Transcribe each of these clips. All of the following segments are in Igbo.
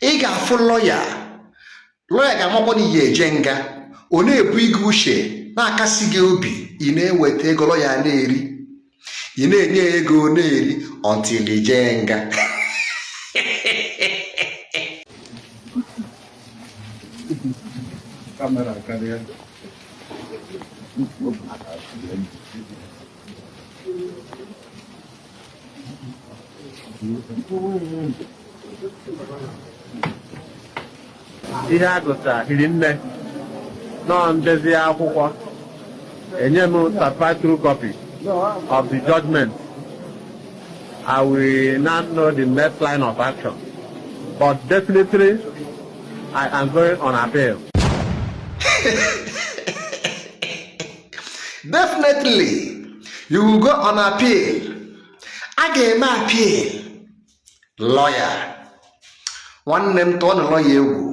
ị ga-afụ lọya ga-amakwa na ihe eje nga ọ na-ebu ego uche na-akasị gị obi ị na-eweta ego lọya na-eri ị na-enye ya ego na-eri until ije nga Kamera karịa ihe a gụtara hiri nne nọ ndezi akwụkwọ enye m certified true copy of the judgment. I will not know the next line of action, but definitely I am going on appeal. Definitely you will go on appeal. A ga-eme appeal. Lawyer nwanne m tụọ na lawyer egwu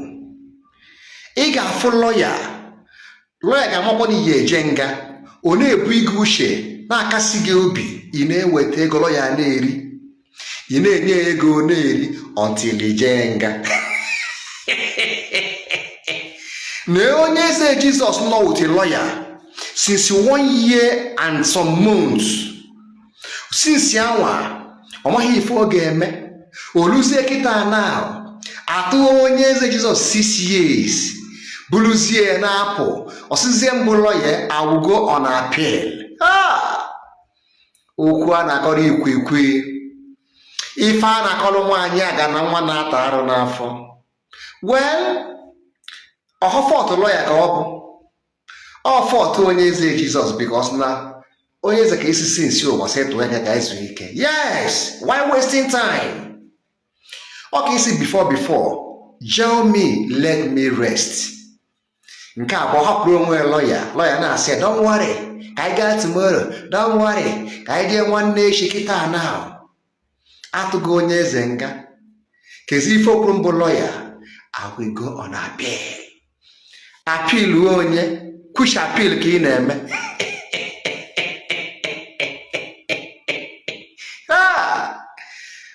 ị ga-afụ lọya ga-amakwa na ihe eje nga ọ na-ebu ego uche na-akasị gị obi ị na-eweta ego lọya na-eri ị na-enye ya ego na-eri until ije nga na Onyeze Jesus nọ with a lawyer since 1 year and some months. Since yanwa ọ maghị ife ọ ga-eme oluzie kịta na atụ Onyeze Jesus 6 years buluzie na-apụ ọsịzie mbụ lọya awugo ọ na-apịl okwu a na-akọrọ ikwekwe ife a na-akọrọ nwaanyị aga na nwa na-ata arụ n'afọ well ọhọfọtụ lọya ka ọ bụ ọfọtụ Onyeze Jesus because na Onyeze ka isi nsi ụwa setụ ya ka izu ike. Yes, why wasting time? Ọ ka isi before jail me, let me rest. Nke a bụ hapụrụ onwe lọya na-asị don't worry ka anyị gaa tomorrow, don't worry ka anyị jee nwanne echi kịta now. Atụgo Onyeze nga kezi ife okwu mbụ lọya I will go on appeal. Appeal onye kwuchi appeal ka ị na-eme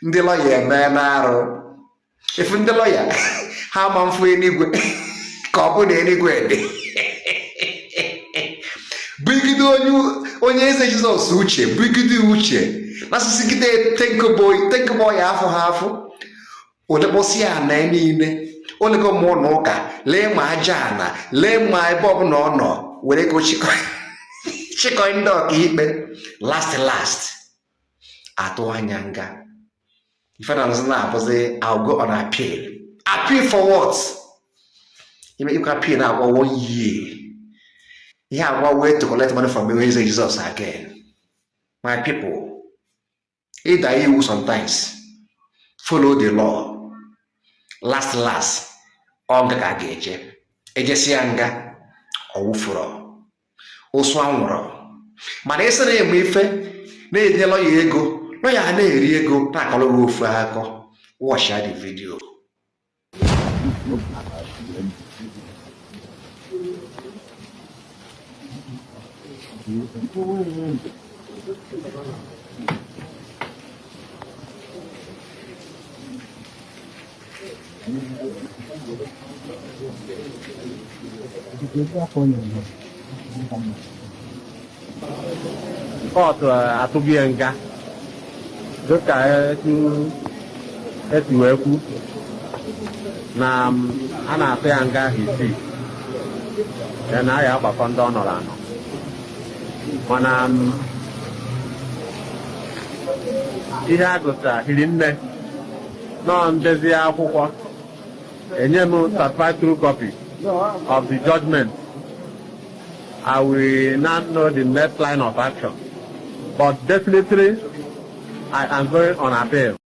ndị lọya eme n'arụ ifu ndị lọya ha ma mfu enigwe ka ọ bụ na enigwe dị bugide Onyeze Jesus uche bugide uche na asịsị gide tenkoboy afọ ha afọ odekpọsị ya na niile olego m ụlọ ụka lee ma aja ana lee ma ebe ọbụla ọ nọ were go chịkọ ndị ọka ikpe last atụ anya nga Federals na-abụzi I'll go on appeal. Appeal for what? You can appeal now for 1 year. You have 1 way to collect money from Onyeze Jesus again. My people, either you sometimes follow the law. Last, onga ka ga-eje. Ejesi anga owufuro. Osu anwụrụ. Mana ese na-eme ife na-enye lọya ego. Lọya na-eri ego na-akọrọ ofu akọ. Watch the video. Kọtụ atụghị nga dịka esi wee kwu na a na-atụ ya nga ahụ isii ya na ya agbakọ ndị ọ nọrọ anọ mana ihe a gụtara hiri nne nọ ndezi akwụkwọ enye m certified true copy of the judgment. I will not know the next line of action, but definitely I am going on appeal.